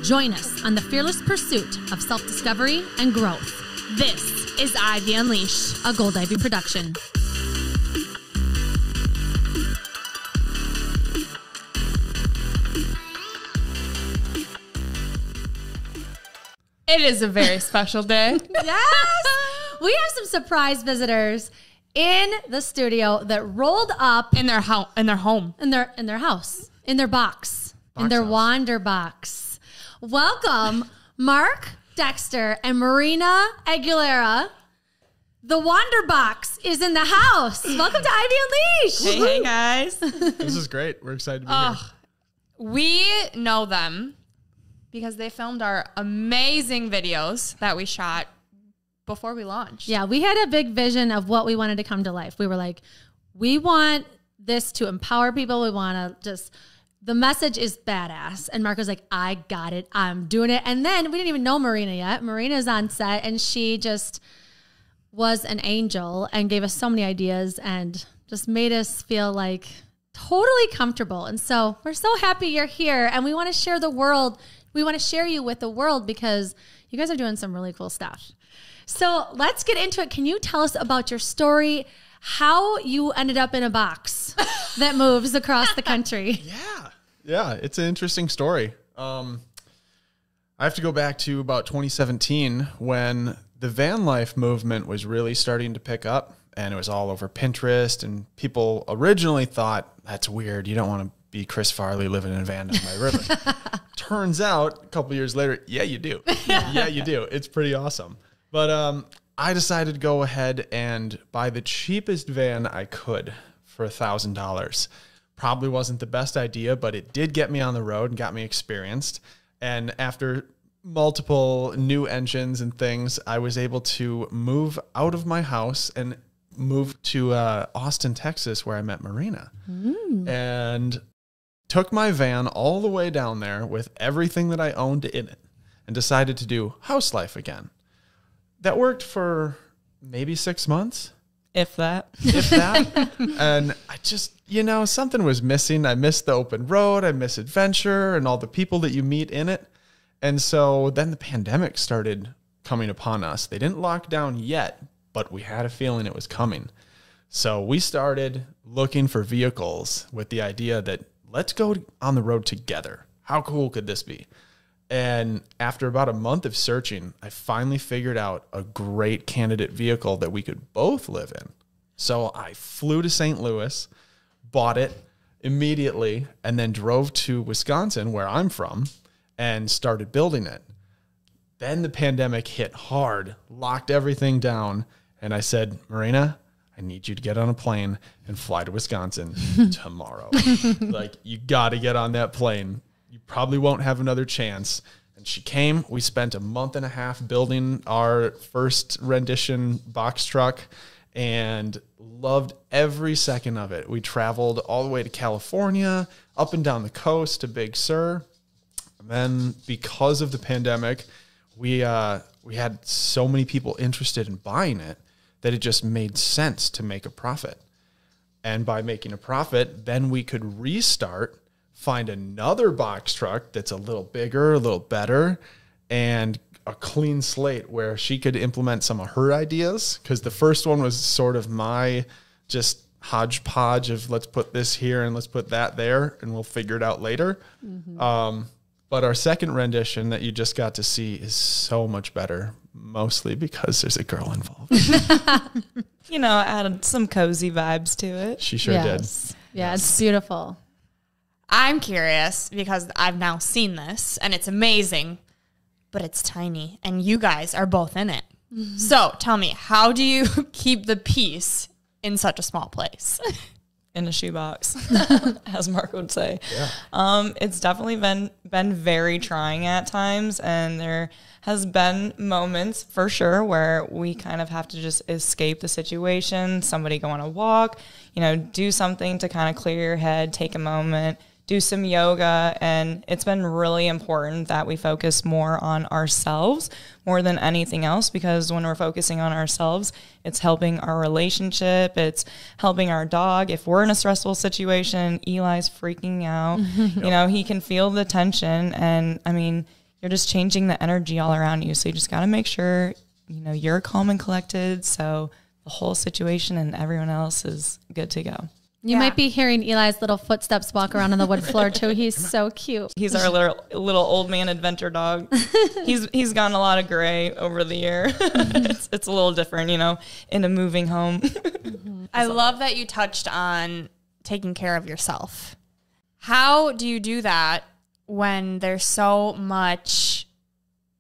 Join us on the fearless pursuit of self-discovery and growth. This is Ivy Unleashed, a Gold Ivy production. It is a very special day. Yes! We have some surprise visitors in the studio that rolled up in their home, in their house, in their box in their Wander.Box. Welcome, Mark, Dexter, and Marina Aguilera. The Wander.Box is in the house. Welcome to Ivy Unleashed. Hey guys. This is great. We're excited to be here. We know them because they filmed our amazing videos that we shot before we launched. Yeah, we had a big vision of what we wanted to come to life. We were like, we want this to empower people. We want to just, the message is badass. And Mark was like, I got it. I'm doing it. And then we didn't even know Marina yet. Marina's on set and she just was an angel and gave us so many ideas and just made us feel like totally comfortable. And so we're so happy you're here and we want to share the world. We want to share you with the world because you guys are doing some really cool stuff. So let's get into it. Can you tell us about your story, how you ended up in a box that moves across the country? Yeah, it's an interesting story. I have to go back to about 2017 when the van life movement was really starting to pick up and it was all over Pinterest and people originally thought, that's weird. You don't want to be Chris Farley living in a van down by the river. Turns out a couple years later, yeah, you do. Yeah, you do. It's pretty awesome. But I decided to go ahead and buy the cheapest van I could for $1,000. Probably wasn't the best idea, but it did get me on the road and got me experienced. And after multiple new engines and things, I was able to move out of my house and move to Austin, Texas, where I met Marina. And took my van all the way down there with everything that I owned in it and decided to do house life again. That worked for maybe 6 months. If that. And I just, something was missing. I missed the open road. I miss adventure and all the people that you meet in it. And so then the pandemic started coming upon us. They didn't lock down yet, but we had a feeling it was coming. So we started looking for vehicles with the idea that let's go on the road together. How cool could this be? And after about a month of searching, I finally figured out a great candidate vehicle that we could both live in. So I flew to St. Louis, bought it immediately, and then drove to Wisconsin, where I'm from, and started building it. Then the pandemic hit hard, locked everything down, and I said, Marina, I need you to get on a plane and fly to Wisconsin tomorrow. You got to get on that plane. You probably won't have another chance. And she came. We spent a month and a half building our first rendition box truck and loved every second of it. We traveled all the way to California, up and down the coast to Big Sur. And then because of the pandemic, we had so many people interested in buying it that it just made sense to make a profit. And by making a profit, then we could restart, find another box truck that's a little bigger, a little better, and a clean slate where she could implement some of her ideas. Because the first one was sort of my just hodgepodge of let's put this here and let's put that there and we'll figure it out later. But our second rendition that you just got to see is so much better, mostly because there's a girl involved. Added some cozy vibes to it. She sure did. Yeah, it's beautiful. I'm curious because I've now seen this and it's amazing, but it's tiny and you guys are both in it. So tell me, how do you keep the peace in such a small place? In a shoebox, as Mark would say. Yeah. It's definitely been very trying at times, and there has been moments for sure where we kind of have to just escape the situation, somebody go on a walk, do something to kind of clear your head, take a moment, do some yoga. And it's been really important that we focus more on ourselves more than anything else, because when we're focusing on ourselves, it's helping our relationship. It's helping our dog. If we're in a stressful situation, Eli's freaking out, he can feel the tension. And I mean, you're just changing the energy all around you. So you just got to make sure, you know, you're calm and collected. So the whole situation and everyone else is good to go. You might be hearing Eli's little footsteps walk around on the wood floor too. He's so cute. He's our little old man adventure dog. He's gotten a lot of gray over the year. It's a little different, you know, in a moving home. I love that you touched on taking care of yourself. How do you do that when there's so much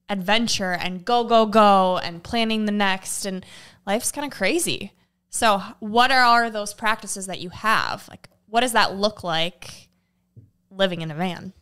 adventure and go and planning the next, and life's kind of crazy? So what are those practices that you have? Like, what does that look like living in a van?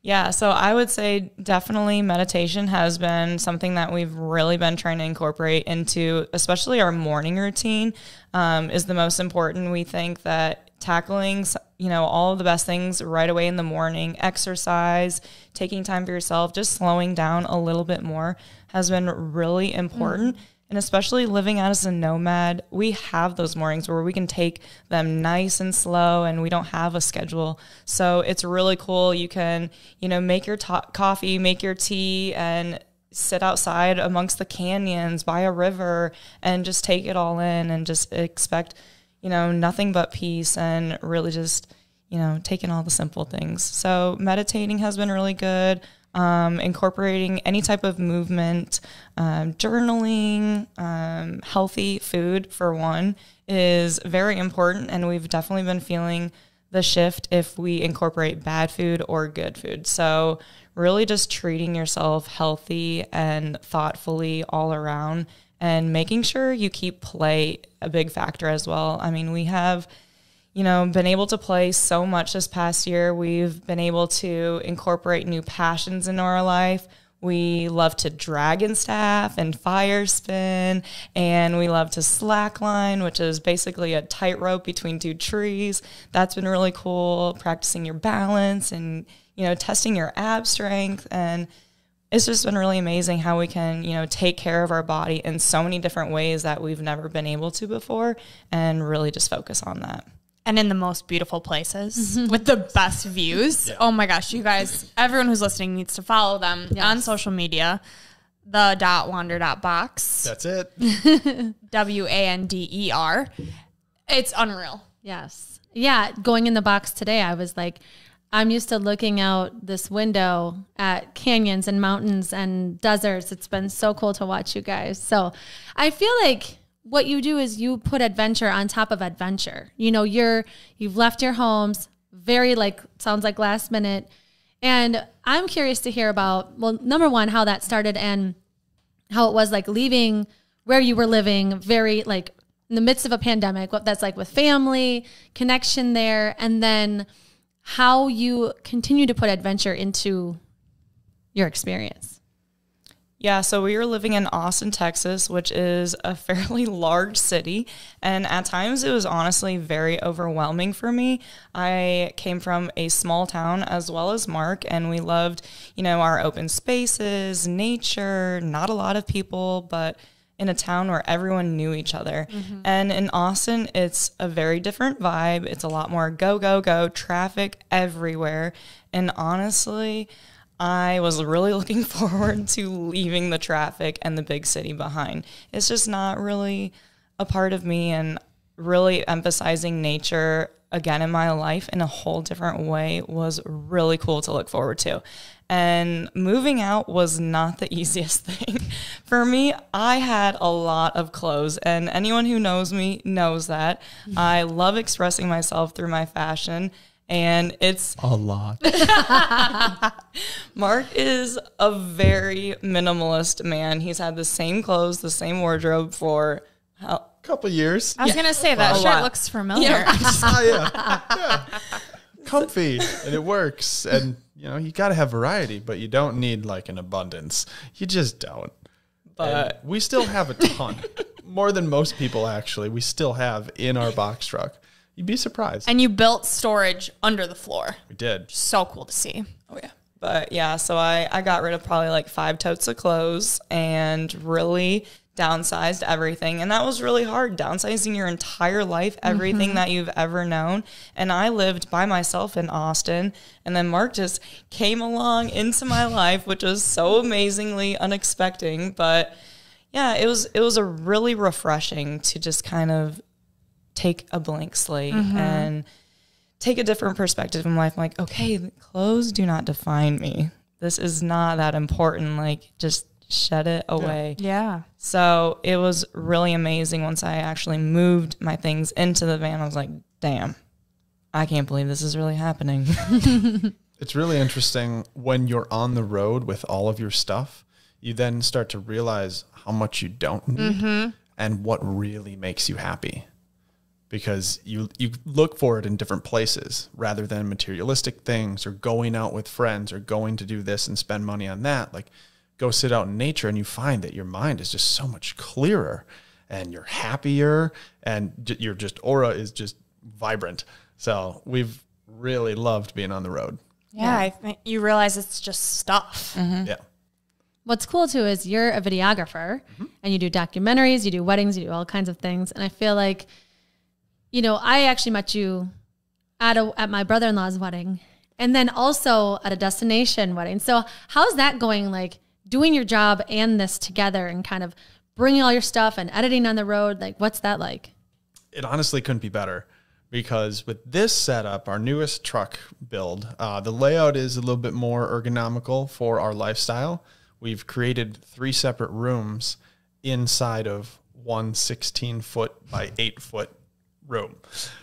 Yeah, so I would say definitely meditation has been something that we've really been trying to incorporate into, especially our morning routine, is the most important. We think that tackling, you know, all of the best things right away in the morning, exercise, taking time for yourself, just slowing down a little bit more has been really important. And especially living as a nomad, we have those mornings where we can take them nice and slow and we don't have a schedule. So it's really cool. You can, you know, make your coffee, make your tea, and sit outside amongst the canyons by a river and just take it all in and just expect, you know, nothing but peace and really just, you know, taking all the simple things. So meditating has been really good. Incorporating any type of movement, journaling, healthy food for one is very important. And we've definitely been feeling the shift if we incorporate bad food or good food. So really just treating yourself healthy and thoughtfully all around, and making sure you keep play a big factor as well. I mean, we have, you know, been able to play so much this past year. We've been able to incorporate new passions into our life. We love to dragon staff and fire spin, and we love to slackline, which is basically a tightrope between two trees. That's been really cool, practicing your balance and, you know, testing your ab strength. And it's just been really amazing how we can, you know, take care of our body in so many different ways that we've never been able to before, and really just focus on that. And in the most beautiful places with the best views. Yeah. Oh my gosh, you guys, everyone who's listening needs to follow them on social media. The.Wander.Box. That's it. WANDER. It's unreal. Yes. Yeah. Going in the box today, I was like, I'm used to looking out this window at canyons and mountains and deserts. It's been so cool to watch you guys. So I feel like what you do is you put adventure on top of adventure. You know, you've left your homes very, like, sounds like last minute. And I'm curious to hear about, well, number one, how that started and how it was like leaving where you were living, very like in the midst of a pandemic, what that's like with family, connection there, and then how you continue to put adventure into your experience. Yeah, so we were living in Austin, Texas, which is a fairly large city. And at times it was honestly very overwhelming for me. I came from a small town as well as Mark, and we loved, you know, our open spaces, nature, not a lot of people, but in a town where everyone knew each other. And in Austin, it's a very different vibe. It's a lot more go, traffic everywhere. And honestly, I was really looking forward to leaving the traffic and the big city behind. It's just not really a part of me, and really emphasizing nature again in my life in a whole different way was really cool to look forward to. And moving out was not the easiest thing. For me, I had a lot of clothes, and anyone who knows me knows that. I love expressing myself through my fashion. And it's a lot. Mark is a very minimalist man. He's had the same clothes, the same wardrobe for a couple years. I was going to say that shirt looks familiar. Yeah. Comfy, and it works. And, you know, you got to have variety, but you don't need like an abundance. You just don't. But and we still have a ton, more than most people actually. We still have in our box truck. You'd be surprised. And you built storage under the floor. We did. So cool to see. Oh, yeah. But, yeah, so I got rid of probably like 5 totes of clothes and really downsized everything. And that was really hard, downsizing your entire life, everything that you've ever known. And I lived by myself in Austin. And then Mark just came along into my life, which was so amazingly unexpected. But yeah, it was a really refreshing to just kind of take a blank slate and take a different perspective in life. I'm like, okay, clothes do not define me. This is not that important. Like, just shed it away. Yeah. So it was really amazing once I actually moved my things into the van. I was like, damn, I can't believe this is really happening. It's really interesting when you're on the road with all of your stuff, you then start to realize how much you don't need and what really makes you happy. Because you look for it in different places rather than materialistic things or going out with friends or going to do this and spend money on that. Like, go sit out in nature and you find that your mind is just so much clearer and you're happier and your just aura is just vibrant. So we've really loved being on the road. Yeah. I think you realize it's just stuff. Yeah. What's cool too is you're a videographer and you do documentaries, you do weddings, you do all kinds of things. And I feel like, you know, I actually met you at my brother-in-law's wedding and then also at a destination wedding. So how's that going? Like, doing your job and this together and kind of bringing all your stuff and editing on the road, like what's that like? It honestly couldn't be better because with this setup, our newest truck build, the layout is a little bit more ergonomical for our lifestyle. We've created 3 separate rooms inside of one 16-foot by 8-foot room.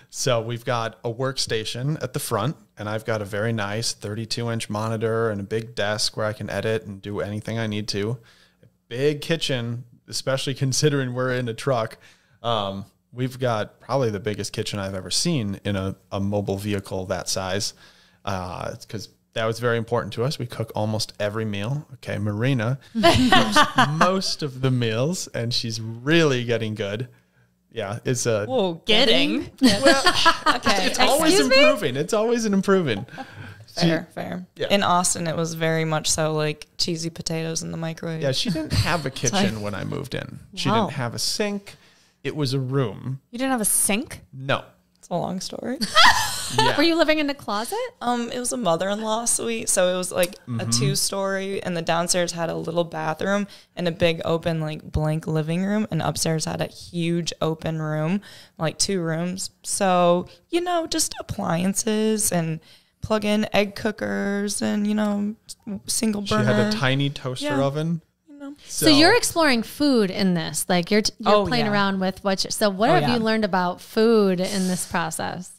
So we've got a workstation at the front, and I've got a very nice 32-inch monitor and a big desk where I can edit and do anything I need to. A big kitchen, especially considering we're in a truck. We've got probably the biggest kitchen I've ever seen in a mobile vehicle that size, because that was very important to us. We cook almost every meal. Okay, Marina cooks most of the meals, and she's really getting good. Yeah, it's a... Whoa, getting? Well, Okay. it's always improving. It's always an improving. Fair. Yeah. In Austin, it was very much so like cheesy potatoes in the microwave. Yeah, she didn't have a kitchen when I moved in. She Wow. didn't have a sink. It was a room. You didn't have a sink? No. It's a long story. Yeah. Were you living in a closet? It was a mother-in-law suite, so it was like a 2-story, and the downstairs had a little bathroom and a big open like blank living room, and upstairs had a huge open room, like 2 rooms. So, you know, just appliances and plug in egg cookers and, you know, single She burner. had a tiny toaster oven. You know. So you're exploring food in this, like you're Oh, playing yeah. around with so what Oh, have yeah. you learned about food in this process?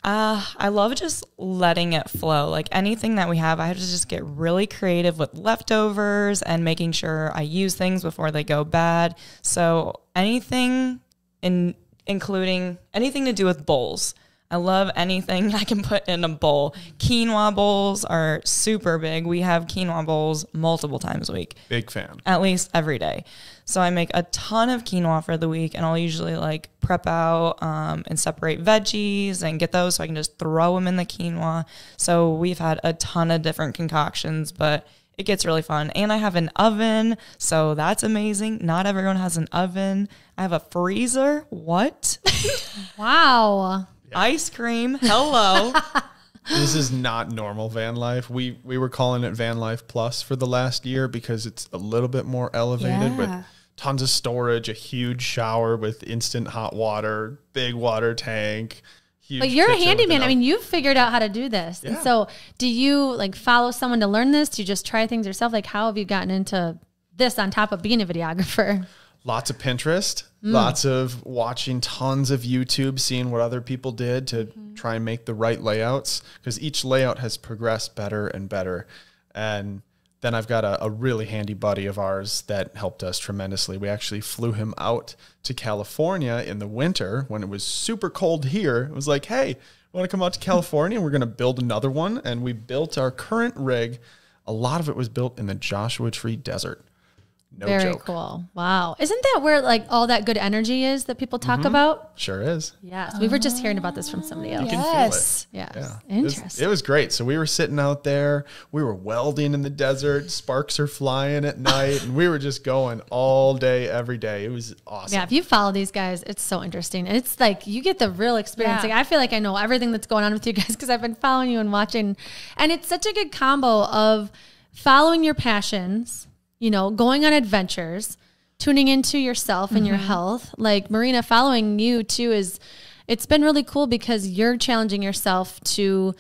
I love just letting it flow. Like anything that we have, I have to just get really creative with leftovers and making sure I use things before they go bad. So anything including anything to do with bowls. I love anything I can put in a bowl. Quinoa bowls are super big. We have quinoa bowls multiple times a week. Big fan. At least every day. So I make a ton of quinoa for the week, and I'll usually like prep out and separate veggies and get those so I can just throw them in the quinoa. So we've had a ton of different concoctions, but it gets really fun. And I have an oven, so that's amazing. Not everyone has an oven. I have a freezer. What? Wow. Ice cream. Hello. This is not normal van life. We were calling it van life plus for the last year because it's a little bit more elevated with tons of storage, a huge shower with instant hot water, big water tank. Huge But you're a kitchen with handyman. an I mean, you've figured out how to do this. And Yeah. so do you like follow someone to learn this? Do you just try things yourself? Like how have you gotten into this on top of being a videographer? Lots of Pinterest, lots of watching tons of YouTube, seeing what other people did to try and make the right layouts because each layout has progressed better and better. And then I've got a really handy buddy of ours that helped us tremendously. We actually flew him out to California in the winter when it was super cold here. It was like, hey, want to come out to California? We're going to build another one. And we built our current rig. A lot of it was built in the Joshua Tree Desert. No Very joke. cool. Wow. Isn't that where like all that good energy is that people talk about? Sure is. Yes. We were just hearing about this from somebody else. You can feel Yes. it. Yes. Yeah. Interesting. It was great. So we were sitting out there. We were welding in the desert. Sparks are flying at night. And we were just going all day, every day. It was awesome. Yeah, if you follow these guys, it's so interesting. And it's like you get the real experience. Yeah. Like I feel like I know everything that's going on with you guys because I've been following you and watching. And it's such a good combo of following your passions, you know, going on adventures, tuning into yourself and your health. Like Marina, following you too it's been really cool because you're challenging yourself to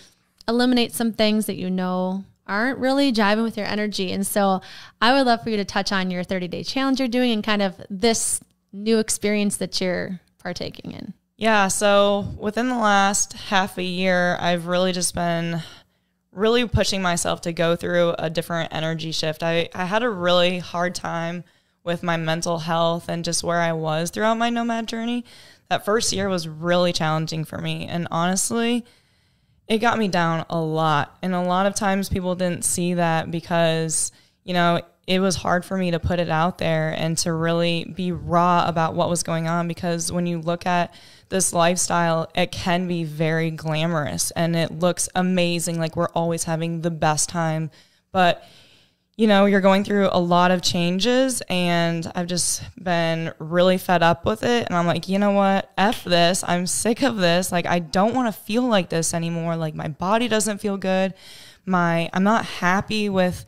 eliminate some things that you know aren't really jiving with your energy. And so I would love for you to touch on your 30-day challenge you're doing and kind of this new experience that you're partaking in. Yeah, so within the last half a year, I've really just been really pushing myself to go through a different energy shift. I had a really hard time with my mental health and just where I was throughout my nomad journey. That first year was really challenging for me. And honestly, it got me down a lot. And a lot of times people didn't see that because, you know, it was hard for me to put it out there and to really be raw about what was going on, because when you look at this lifestyle, it can be very glamorous and it looks amazing. Like we're always having the best time, but you know, you're going through a lot of changes and I've just been really fed up with it. And I'm like, you know what? F this. I'm sick of this. Like, I don't want to feel like this anymore. Like my body doesn't feel good. I'm not happy with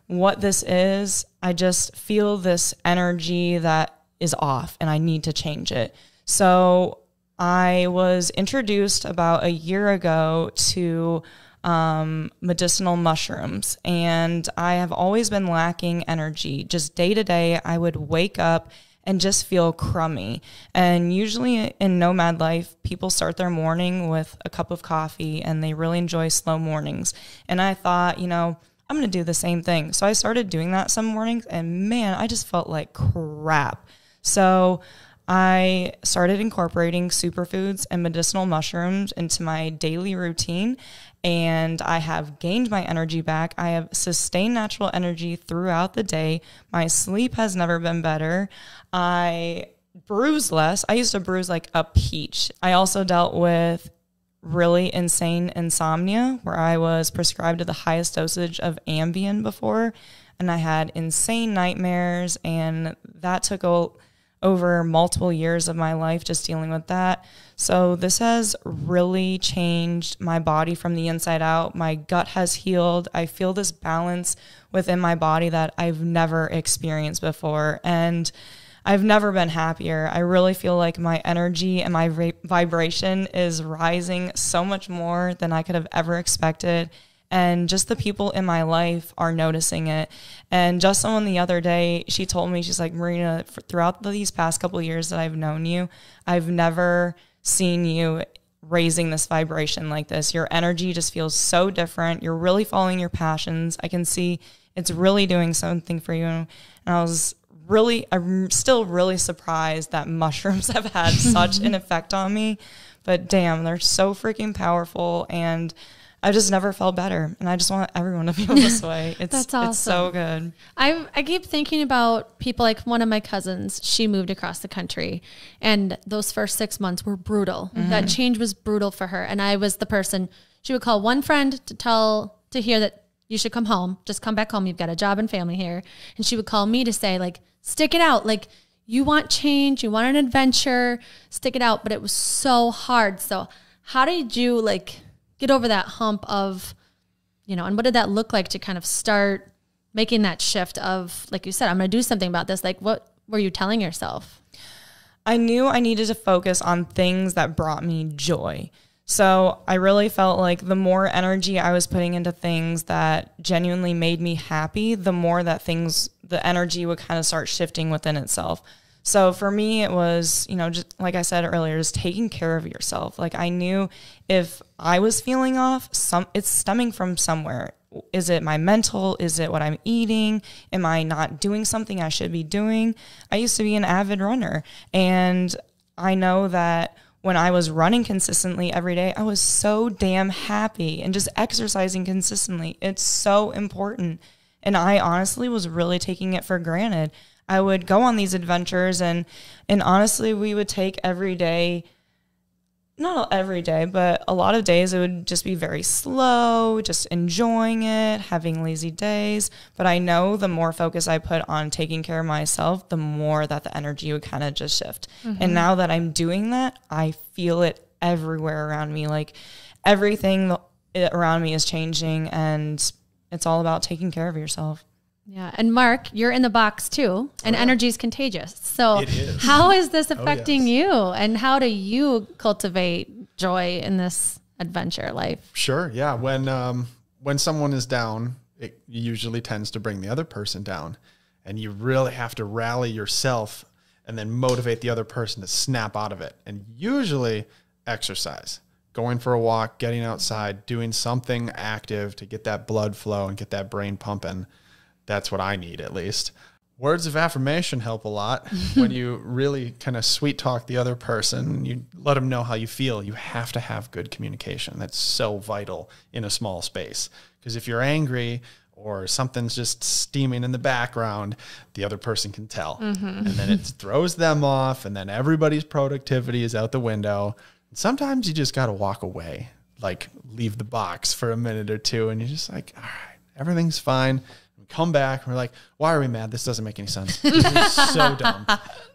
what this is. I just feel this energy that is off and I need to change it. So I was introduced about a year ago to medicinal mushrooms, and I have always been lacking energy. Just day to day, I would wake up and just feel crummy. And usually in nomad life, people start their morning with a cup of coffee and they really enjoy slow mornings. And I thought, you know, I'm going to do the same thing. So I started doing that some mornings and man, I just felt like crap. So I started incorporating superfoods and medicinal mushrooms into my daily routine, and I have gained my energy back. I have sustained natural energy throughout the day. My sleep has never been better. I bruise less. I used to bruise like a peach. I also dealt with really insane insomnia where I was prescribed the highest dosage of Ambien before, and I had insane nightmares, and that took over multiple years of my life just dealing with that. So this has really changed my body from the inside out. My gut has healed. I feel this balance within my body that I've never experienced before. And I've never been happier. I really feel like my energy and my vibration is rising so much more than I could have ever expected. And just the people in my life are noticing it. And just someone the other day, she told me, she's like, Marina, throughout these past couple of years that I've known you, I've never seen you raising this vibration like this. Your energy just feels so different. You're really following your passions. I can see it's really doing something for you. And I'm still really surprised that mushrooms have had such an effect on me. But damn, they're so freaking powerful. And I just never felt better. And I just want everyone to feel this way. That's awesome. It's so good. I keep thinking about people like one of my cousins. She moved across the country and those first 6 months were brutal. Mm-hmm. That change was brutal for her. And I was the person, she would call one friend to hear that you should come home. Just come back home. You've got a job and family here. And she would call me to say like, stick it out. Like you want change, you want an adventure, stick it out. But it was so hard. So how did you like get over that hump of, you know, and what did that look like to kind of start making that shift of, like you said, I'm going to do something about this. Like, what were you telling yourself? I knew I needed to focus on things that brought me joy. So I really felt like the more energy I was putting into things that genuinely made me happy, the more that the energy would kind of start shifting within itself. So for me, it was, you know, just like I said earlier, just taking care of yourself. Like I knew if I was feeling off, it's stemming from somewhere. Is it my mental? Is it what I'm eating? Am I not doing something I should be doing? I used to be an avid runner, and I know that when I was running consistently every day, I was so damn happy, and just exercising consistently. It's so important. And I honestly was really taking it for granted. I would go on these adventures and honestly, we would take every day, not every day, but a lot of days it would just be very slow, just enjoying it, having lazy days. But I know the more focus I put on taking care of myself, the more that the energy would kind of just shift. And now that I'm doing that, I feel it everywhere around me. Like everything around me is changing, and it's all about taking care of yourself. Yeah. And Mark, you're in the box too, and energy is contagious. So It is. how is this affecting yes. you, and how do you cultivate joy in this adventure life? Sure. Yeah. When someone is down, it usually tends to bring the other person down, and you really have to rally yourself and then motivate the other person to snap out of it. And usually exercise, going for a walk, getting outside, doing something active to get that blood flow and get that brain pumping. That's what I need, at least. Words of affirmation help a lot. When you really kind of sweet talk the other person, you let them know how you feel. You have to have good communication. That's so vital in a small space. Because if you're angry or something's just steaming in the background, the other person can tell. And then it throws them off, and then everybody's productivity is out the window. And sometimes you just got to walk away, like leave the box for a minute or two, and you're just like, all right, everything's fine. Come back and we're like, why are we mad? This doesn't make any sense. This is so dumb.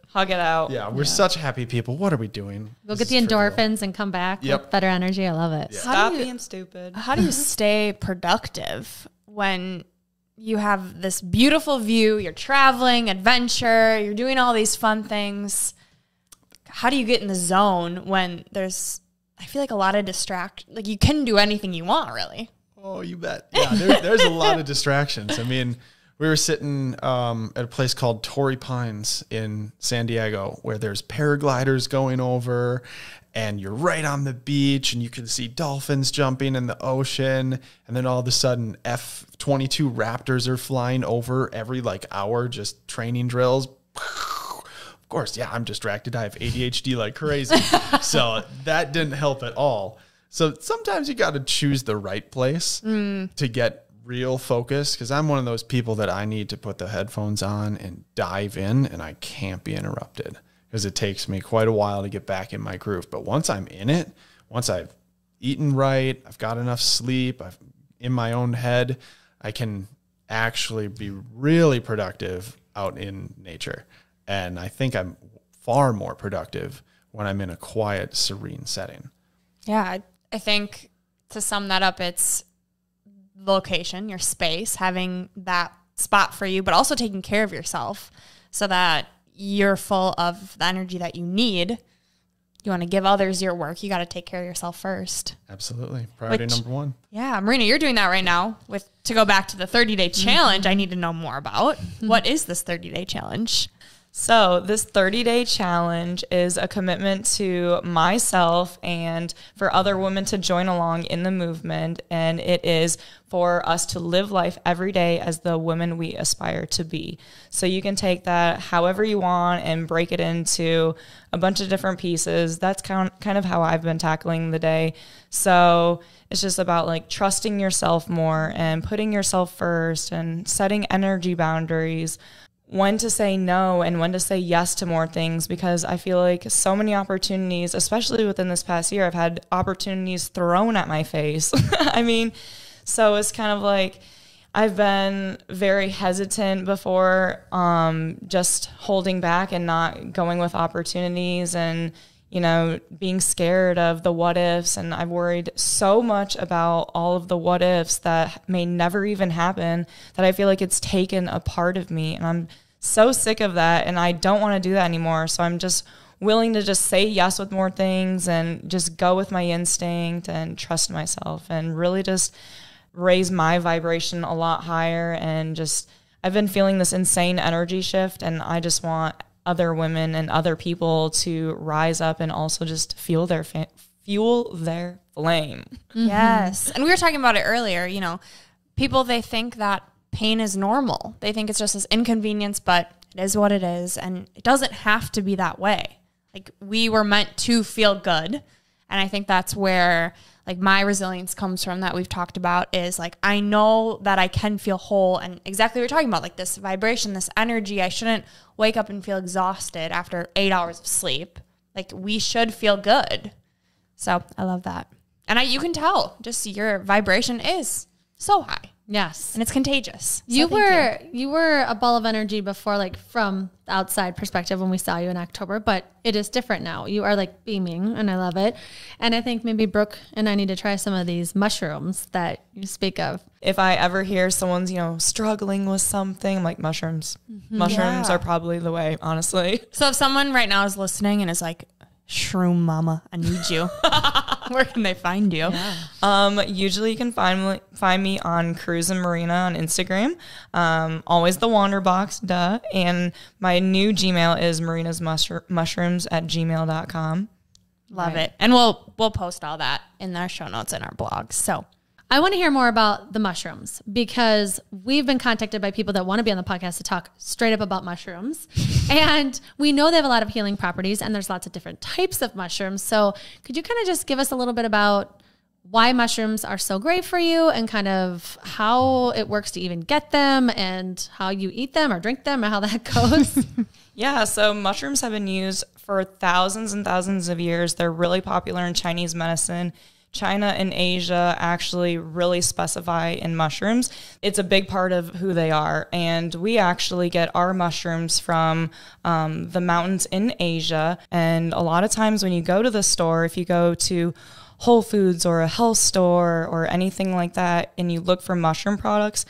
Hug it out. Yeah, we're such happy people. What are we doing? Go get the endorphins and come back with better energy. I love it. Yeah. Stop being stupid. How do you stay productive when you have this beautiful view, you're traveling, adventure, you're doing all these fun things? How do you get in the zone when there's, I feel like a lot of like you can do anything you want, really. Oh, you bet. Yeah, there's a lot of distractions. I mean, we were sitting at a place called Torrey Pines in San Diego, where there's paragliders going over, and you're right on the beach, and you can see dolphins jumping in the ocean. And then all of a sudden, F-22 Raptors are flying over every hour, just training drills. Of course, yeah, I'm distracted. I have ADHD like crazy. So that didn't help at all. So sometimes you got to choose the right place to get real focus, because I'm one of those people that I need to put the headphones on and dive in, and I can't be interrupted because it takes me quite a while to get back in my groove. But once I'm in it, once I've eaten right, I've got enough sleep, I'm in my own head, I can actually be really productive out in nature. And I think I'm far more productive when I'm in a quiet, serene setting. Yeah, I think to sum that up, it's location, your space, having that spot for you, but also taking care of yourself so that you're full of the energy that you need. You want to give others your work, you got to take care of yourself first. Absolutely. Priority number one. Yeah, Marina, you're doing that right now. To go back to the 30-day challenge, I need to know more about. What is this 30-day challenge? So this 30-day challenge is a commitment to myself and for other women to join along in the movement. And it is for us to live life every day as the women we aspire to be. So you can take that however you want and break it into a bunch of different pieces. That's kind of how I've been tackling the day. So it's just about trusting yourself more and putting yourself first and setting energy boundaries, when to say no and when to say yes to more things, because I feel like so many opportunities, especially within this past year, I've had opportunities thrown at my face. I mean, so it's kind of I've been very hesitant before, just holding back and not going with opportunities and, being scared of the what ifs. And I've worried so much about all of the what ifs that may never even happen that I feel like it's taken a part of me. And I'm so sick of that. And I don't want to do that anymore. So I'm just willing to just say yes with more things and just go with my instinct and trust myself and really just raise my vibration a lot higher. And just, I've been feeling this insane energy shift, and I just want other women and other people to rise up and also just fuel their flame. Mm-hmm. Yes. And we were talking about it earlier, people, they think that pain is normal. They think it's just this inconvenience, but it is what it is. And it doesn't have to be that way. We were meant to feel good. And I think that's where like my resilience comes from that we've talked about is like, I know that I can feel whole, and exactly what you're talking about, like this vibration, this energy. I shouldn't wake up and feel exhausted after 8 hours of sleep. Like we should feel good. So I love that. And you can tell just your vibration is so high. Yes. And it's contagious. So You were a ball of energy before, like from the outside perspective when we saw you in October, but it is different now. You are like beaming and I love it. And I think maybe Brooke and I need to try some of these mushrooms that you speak of. If I ever hear someone's, struggling with something, I'm like, mushrooms. Mushrooms are probably the way, honestly. So if someone right now is listening and is like, Shroom Mama, I need you. Where can they find you? Yeah. Usually you can find me on Cruise and Marina on Instagram. Always The.Wander.Box, duh. And my new Gmail is marinasmushrooms@gmail.com. Love it. And we'll post all that in our show notes and our blogs. So I want to hear more about the mushrooms because we've been contacted by people that want to be on the podcast to talk straight up about mushrooms. And we know they have a lot of healing properties and there's lots of different types of mushrooms. So could you kind of just give us a little bit about why mushrooms are so great for you and kind of how it works to even get them and how you eat them or drink them or how that goes? Yeah, so mushrooms have been used for thousands and thousands of years. They're really popular in Chinese medicine. China and Asia actually really specify in mushrooms. It's a big part of who they are. And we actually get our mushrooms from the mountains in Asia. And a lot of times when you go to the store, if you go to Whole Foods or a health store or anything like that, and you look for mushroom products,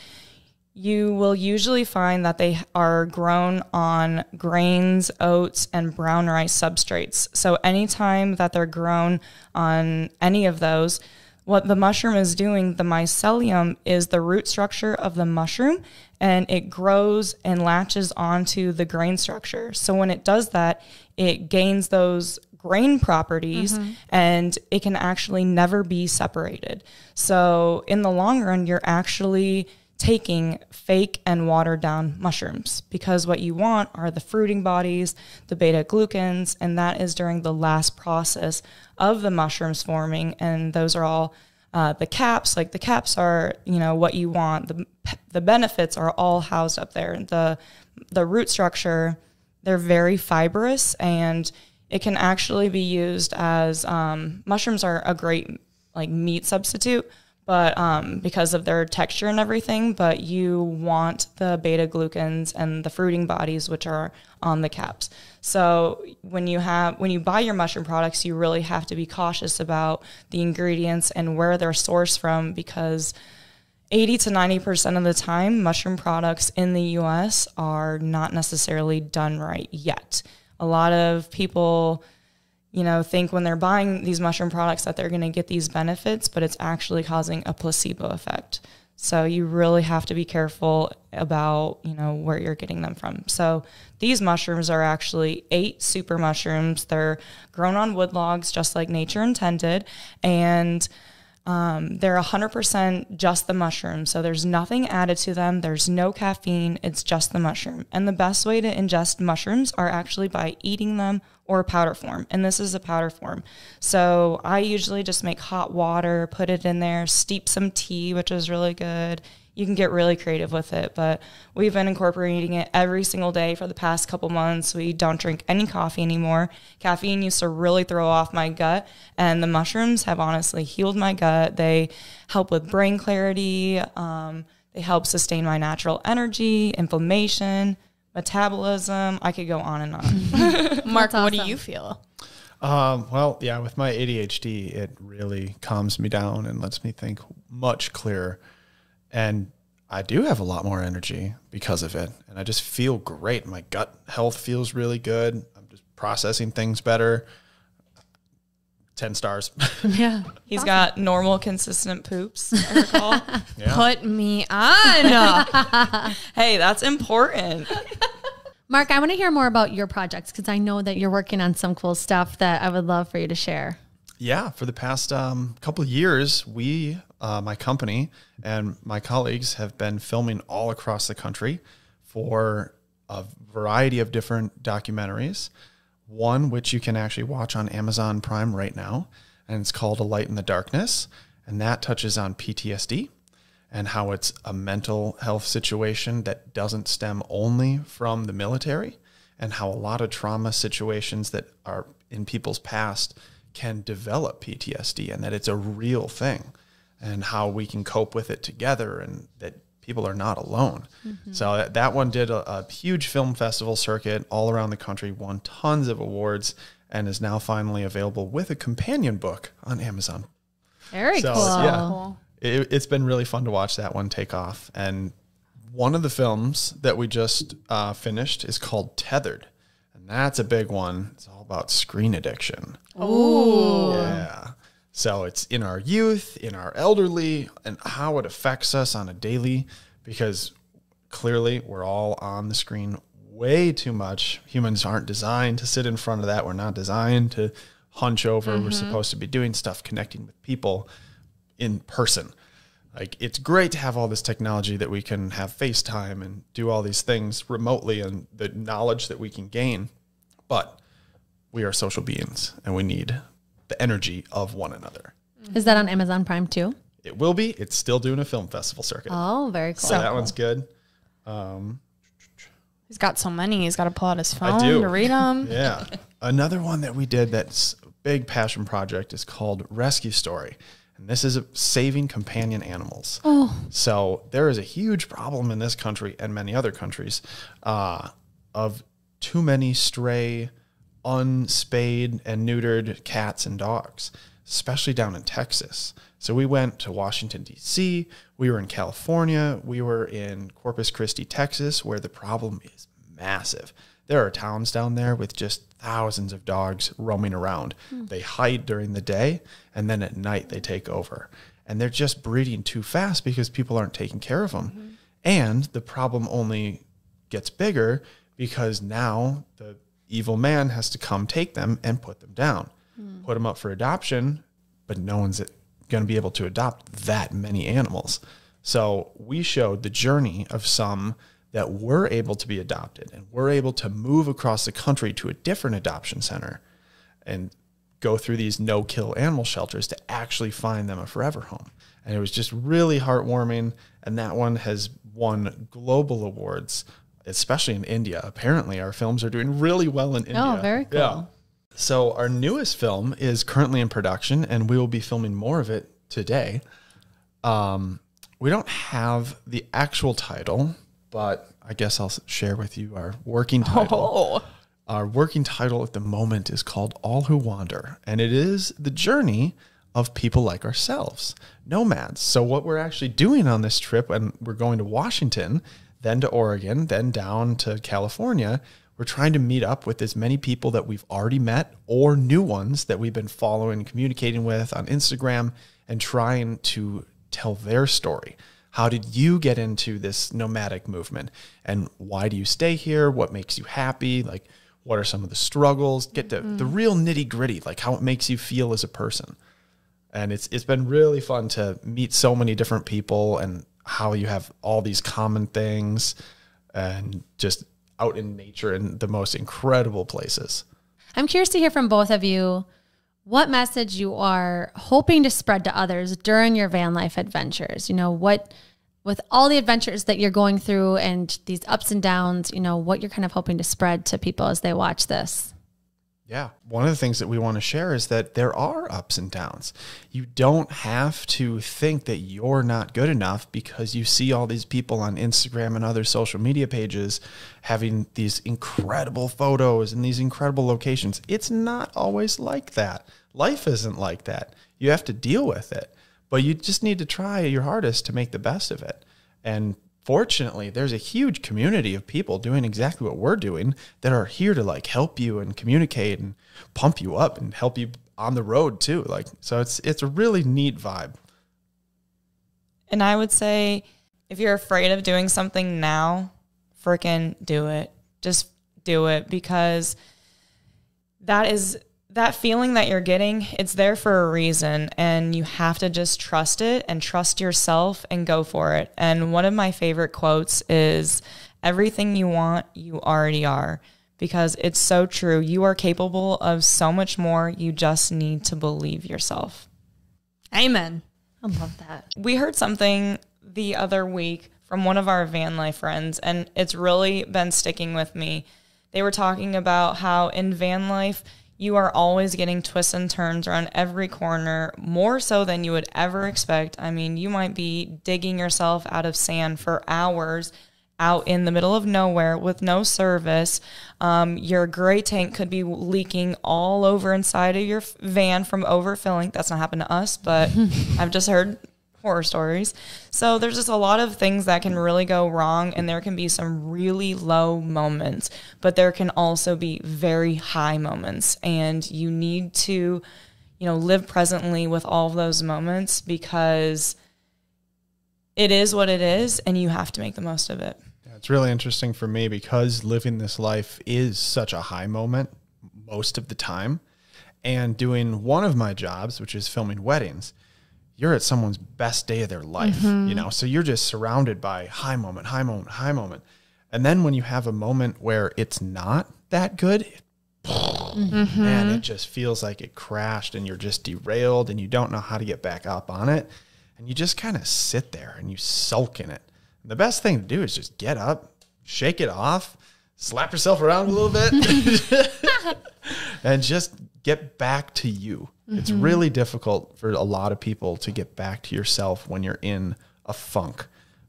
you will usually find that they are grown on grains, oats, and brown rice substrates. So anytime that they're grown on any of those, what the mushroom is doing, the mycelium is the root structure of the mushroom, and it grows and latches onto the grain structure. So when it does that, it gains those grain properties and it can actually never be separated. So in the long run, you're actually taking fake and watered down mushrooms because what you want are the fruiting bodies, the beta glucans, and that is during the last process of the mushrooms forming. And those are all the caps. Like the caps are, what you want. The benefits are all housed up there. The root structure, they're very fibrous and it can actually be used as mushrooms are a great like meat substitute. But because of their texture and everything, but you want the beta glucans and the fruiting bodies, which are on the caps. So when you buy your mushroom products, you really have to be cautious about the ingredients and where they're sourced from, because 80 to 90% of the time, mushroom products in the U.S. are not necessarily done right yet. A lot of people think when they're buying these mushroom products that they're going to get these benefits, but it's actually causing a placebo effect. So you really have to be careful about, where you're getting them from. So these mushrooms are actually 8 super mushrooms. They're grown on wood logs, just like nature intended. And they're 100% just the mushroom. So there's nothing added to them. There's no caffeine. It's just the mushroom. And the best way to ingest mushrooms are actually by eating them or powder form. And this is a powder form. So I usually just make hot water, put it in there, steep some tea, which is really good. You can get really creative with it, but we've been incorporating it every single day for the past couple months. We don't drink any coffee anymore. Caffeine used to really throw off my gut, and the mushrooms have honestly healed my gut. They help with brain clarity. They help sustain my natural energy, inflammation, metabolism. I could go on and on. Mark, That's what do awesome. you feel? Well, yeah, with my ADHD, it really calms me down and lets me think much clearer. And I do have a lot more energy because of it. And I just feel great. My gut health feels really good. I'm just processing things better. 10 stars. Yeah. He's got normal, consistent poops, I recall. Yeah. Put me on. Hey, that's important. Mark, I want to hear more about your projects because I know that you're working on some cool stuff that I would love for you to share. Yeah, for the past couple of years, we, my company and my colleagues have been filming all across the country for a variety of different documentaries. One, which you can actually watch on Amazon Prime right now, and it's called A Light in the Darkness. And that touches on PTSD and how it's a mental health situation that doesn't stem only from the military, and how a lot of trauma situations that are in people's past can develop PTSD, and that it's a real thing, and how we can cope with it together, and that people are not alone. So that one did a huge film festival circuit all around the country, won tons of awards, and is now finally available with a companion book on Amazon. Very So, cool. yeah. Cool. It's been really fun to watch that one take off. And one of the films that we just finished is called Tethered. And that's a big one. It's all about screen addiction. Ooh. Yeah. So it's in our youth, in our elderly, and how it affects us on a daily, because clearly we're all on the screen way too much. Humans aren't designed to sit in front of that. We're not designed to hunch over. We're supposed to be doing stuff, connecting with people in person. Like, it's great to have all this technology that we can have FaceTime and do all these things remotely, and the knowledge that we can gain. But we are social beings, and we need the energy of one another. Is that on Amazon Prime too? It will be. It's still doing a film festival circuit. Oh, very cool. So that one's good. He's got so many. He's got to pull out his phone do. to read them. Yeah. Another one that we did that's a big passion project is called Rescue Story. And this is saving companion animals. Oh. So there is a huge problem in this country and many other countries of too many stray, unspayed and neutered cats and dogs, especially down in Texas. So we went to Washington, D.C., we were in California, we were in Corpus Christi, Texas, where the problem is massive. There are towns down there with just thousands of dogs roaming around. They hide during the day, and then at night they take over. And they're just breeding too fast because people aren't taking care of them. And the problem only gets bigger because now the evil man has to come take them and put them down, put them up for adoption, but no one's going to be able to adopt that many animals. So we showed the journey of some that were able to be adopted and were able to move across the country to a different adoption center and go through these no-kill animal shelters to actually find them a forever home. And it was just really heartwarming. And that one has won global awards, especially in India. Apparently, our films are doing really well in India. Oh, very cool. Yeah. So our newest film is currently in production, and we will be filming more of it today. We don't have the actual title, but I guess I'll share with you our working title. Oh. Our working title at the moment is called All Who Wander, and it is the journey of people like ourselves, nomads. So what we're actually doing on this trip, and we're going to Washington, then to Oregon, then down to California, we're trying to meet up with as many people that we've already met or new ones that we've been following, communicating with on Instagram, and trying to tell their story. How did you get into this nomadic movement? And why do you stay here? What makes you happy? Like, what are some of the struggles? Get to the real nitty gritty, like how it makes you feel as a person. And it's been really fun to meet so many different people and how you have all these common things and just out in nature in the most incredible places. I'm curious to hear from both of you what message you are hoping to spread to others during your van life adventures. You know, what, with all the adventures that you're going through and these ups and downs, you know, what you're kind of hoping to spread to people as they watch this. Yeah. One of the things that we want to share is that there are ups and downs. You don't have to think that you're not good enough because you see all these people on Instagram and other social media pages having these incredible photos and these incredible locations. It's not always like that. Life isn't like that. You have to deal with it, but you just need to try your hardest to make the best of it. And fortunately, there's a huge community of people doing exactly what we're doing that are here to like help you and communicate and pump you up and help you on the road too. Like, so it's a really neat vibe. And I would say if you're afraid of doing something now, freaking do it. Just do it, because that feeling that you're getting, it's there for a reason, and you have to just trust it and trust yourself and go for it. And one of my favorite quotes is, everything you want, you already are. because it's so true. You are capable of so much more. You just need to believe yourself. Amen. I love that. We heard something the other week from one of our van life friends, and it's really been sticking with me. They were talking about how in van life, you are always getting twists and turns around every corner, more so than you would ever expect. I mean, you might be digging yourself out of sand for hours out in the middle of nowhere with no service. Your gray tank could be leaking all over inside of your van from overfilling. That's not happened to us, but I've just heard horror stories. So there's just a lot of things that can really go wrong, and there can be some really low moments, but there can also be very high moments, and you need to, live presently with all of those moments, because it is what it is, and you have to make the most of it. Yeah, it's really interesting for me because living this life is such a high moment most of the time, and doing one of my jobs, which is filming weddings, you're at someone's best day of their life, so you're just surrounded by high moment, high moment, high moment. And then when you have a moment where it's not that good, man, it just feels like it crashed and you're just derailed and you don't know how to get back up on it. And you just kind of sit there and you sulk in it. And the best thing to do is just get up, shake it off, slap yourself around a little bit, and just get back to you. It's really difficult for a lot of people to get back to yourself when you're in a funk.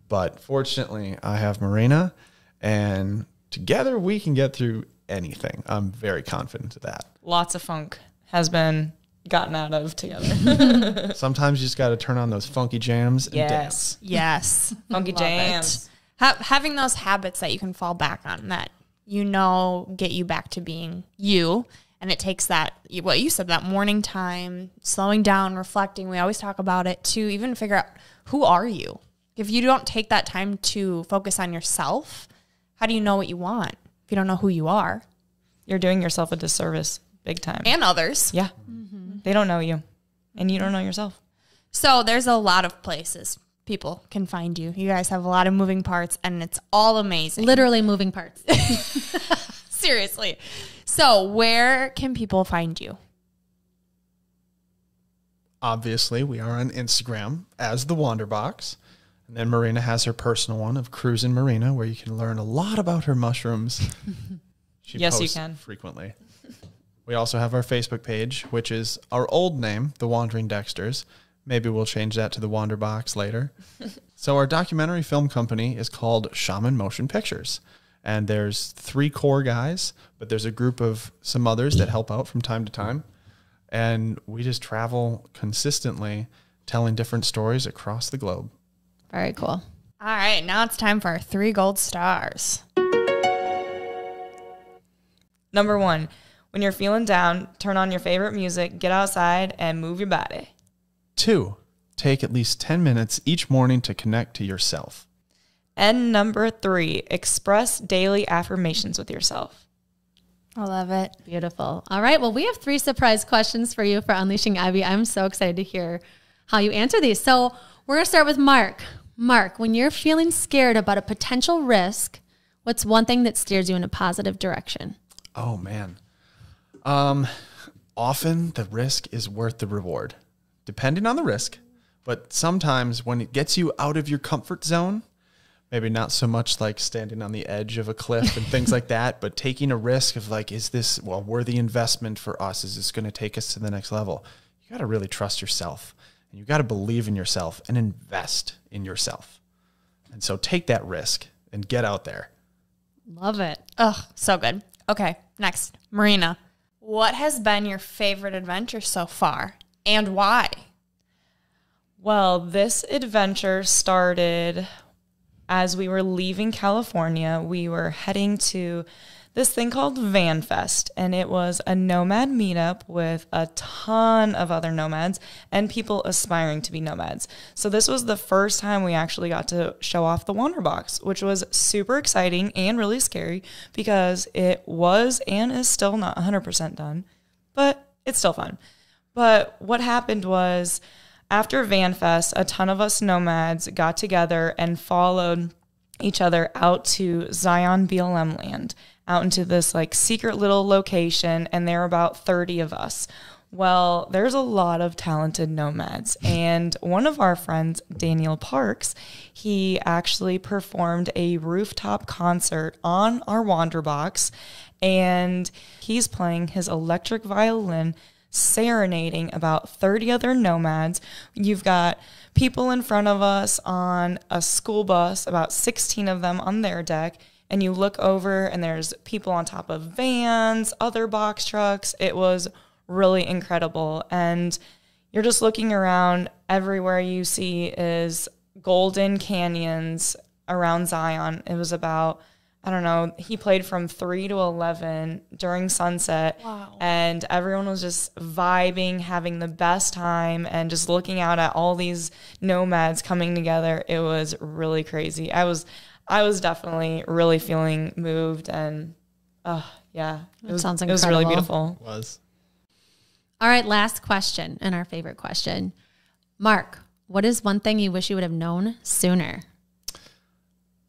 But fortunately, I have Marina, and together we can get through anything. I'm very confident of that. Lots of funk has been gotten out of together. Sometimes you just got to turn on those funky jams and dance. Yes. Funky Love jams. Having those habits that you can fall back on that, get you back to being you. And it takes that, what you said, that morning time, slowing down, reflecting. We always talk about it to even figure out, who are you? If you don't take that time to focus on yourself, how do you know what you want if you don't know who you are? You're doing yourself a disservice big time. And others. Yeah. They don't know you, and you don't know yourself. So there's a lot of places people can find you. You guys have a lot of moving parts, and it's all amazing. Literally moving parts. Seriously. So where can people find you? Obviously, we are on Instagram as The.Wander.Box. And then Marina has her personal one of Cruisin' Marina, where you can learn a lot about her mushrooms. She Yes, you posts can. frequently. We also have our Facebook page, which is our old name, The Wandering Dexters. Maybe we'll change that to The Wander.Box later. So our documentary film company is called Shaman Motion Pictures. And there's 3 core guys, but there's a group of some others that help out from time to time. And we just travel consistently telling different stories across the globe. Very cool. All right, now it's time for our 3 gold stars. Number 1, when you're feeling down, turn on your favorite music, get outside, and move your body. 2, take at least 10 minutes each morning to connect to yourself. And number 3, express daily affirmations with yourself. I love it. Beautiful. All right. Well, we have 3 surprise questions for you for Unleashing Ivy. I'm so excited to hear how you answer these. So we're going to start with Mark. Mark, when you're feeling scared about a potential risk, what's one thing that steers you in a positive direction? Oh, man. Often the risk is worth the reward, depending on the risk. But sometimes when it gets you out of your comfort zone, maybe not so much like standing on the edge of a cliff and things like that, but taking a risk of like, is this a worthy investment for us? Is this going to take us to the next level? You got to really trust yourself, and you got to believe in yourself and invest in yourself. And so take that risk and get out there. Love it. Oh, so good. Okay, next. Marina, what has been your favorite adventure so far, and why? Well, this adventure started as we were leaving California. We were heading to this thing called Van Fest, and it was a nomad meetup with a ton of other nomads and people aspiring to be nomads. So this was the first time we actually got to show off the The.Wander.Box, which was super exciting and really scary because it was and is still not 100% done, but it's still fun. But what happened was, after Van Fest, a ton of us nomads got together and followed each other out to Zion BLM land. out into this like secret little location, and there are about 30 of us. Well, there's a lot of talented nomads, and one of our friends, Daniel Parks, he actually performed a rooftop concert on our Wander.Box, and he's playing his electric violin, serenading about 30 other nomads. You've got people in front of us on a school bus, about 16 of them on their deck, and you look over and there's people on top of vans, other box trucks. It was really incredible. And you're just looking around, everywhere you see is golden canyons around Zion. It was about, I don't know, he played from 3 to 11 during sunset. Wow. And everyone was just vibing, having the best time, and just looking out at all these nomads coming together. It was really crazy. I was definitely really feeling moved, and yeah. Sounds incredible. It was really beautiful. It was. All right, last question, and our favorite question. Mark, what is one thing you wish you would have known sooner?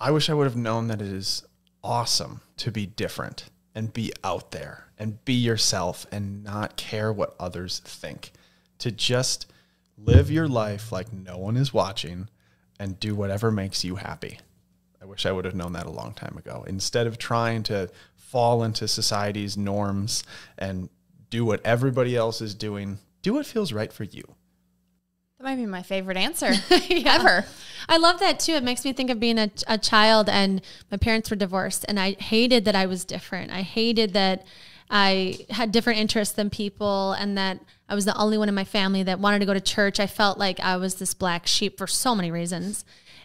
I wish I would have known that it is awesome to be different and be out there and be yourself and not care what others think. To just live your life like no one is watching and do whatever makes you happy. I wish I would have known that a long time ago. Instead of trying to fall into society's norms and do what everybody else is doing, do what feels right for you. That might be my favorite answer ever. I love that too. It makes me think of being a child, and my parents were divorced, and I hated that I was different. I hated that I had different interests than people, and that I was the only one in my family that wanted to go to church. I felt like I was this black sheep for so many reasons.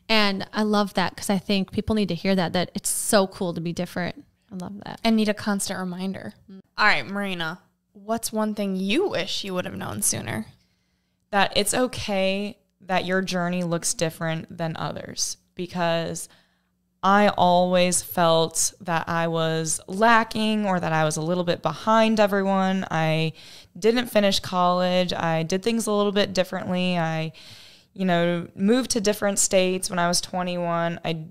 And I love that, because I think people need to hear that it's so cool to be different. I love that. And need a constant reminder. All right, Marina, what's one thing you wish you would have known sooner? That it's okay that your journey looks different than others, because I always felt that I was lacking, or that I was a little bit behind everyone. I didn't finish college. I did things a little bit differently. I, moved to different states when I was 21. I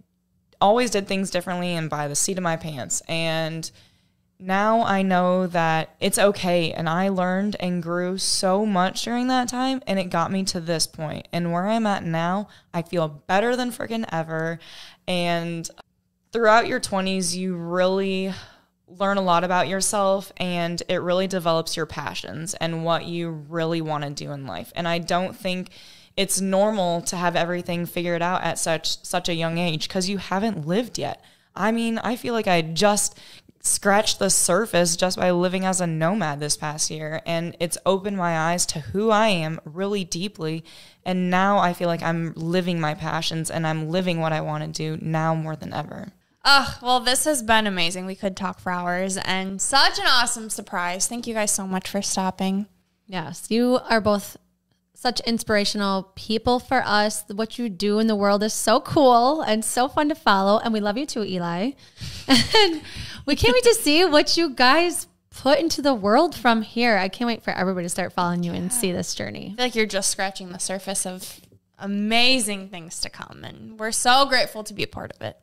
always did things differently and by the seat of my pants. And now I know that it's okay, and I learned and grew so much during that time, and it got me to this point. And where I'm at now, I feel better than freaking ever. And throughout your 20s, you really learn a lot about yourself, and it really develops your passions and what you really want to do in life. And I don't think it's normal to have everything figured out at such a young age, because you haven't lived yet. I mean, I feel like I just scratched the surface just by living as a nomad this past year, and it's opened my eyes to who I am really deeply. And now I feel like I'm living my passions, and I'm living what I want to do now more than ever. Well, this has been amazing. We could talk for hours, and such an awesome surprise. Thank you guys so much for stopping. Yes, you are both such inspirational people for us. What you do in the world is so cool and so fun to follow. And we love you too, Eli. And we can't wait to see what you guys put into the world from here. I can't wait for everybody to start following you and see this journey. I feel like you're just scratching the surface of amazing things to come. And we're so grateful to be a part of it.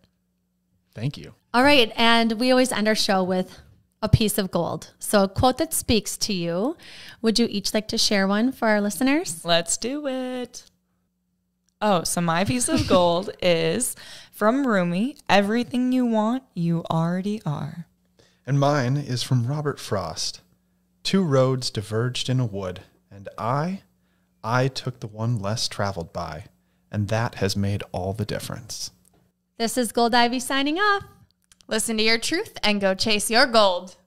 Thank you. All right. And we always end our show with a piece of gold. So a quote that speaks to you. Would you each like to share one for our listeners? Let's do it. Oh, so my piece of gold is from Rumi: everything you want, you already are. And mine is from Robert Frost. 2 roads diverged in a wood, and I took the one less traveled by, and that has made all the difference. This is Gold Ivy signing off. Listen to your truth and go chase your gold.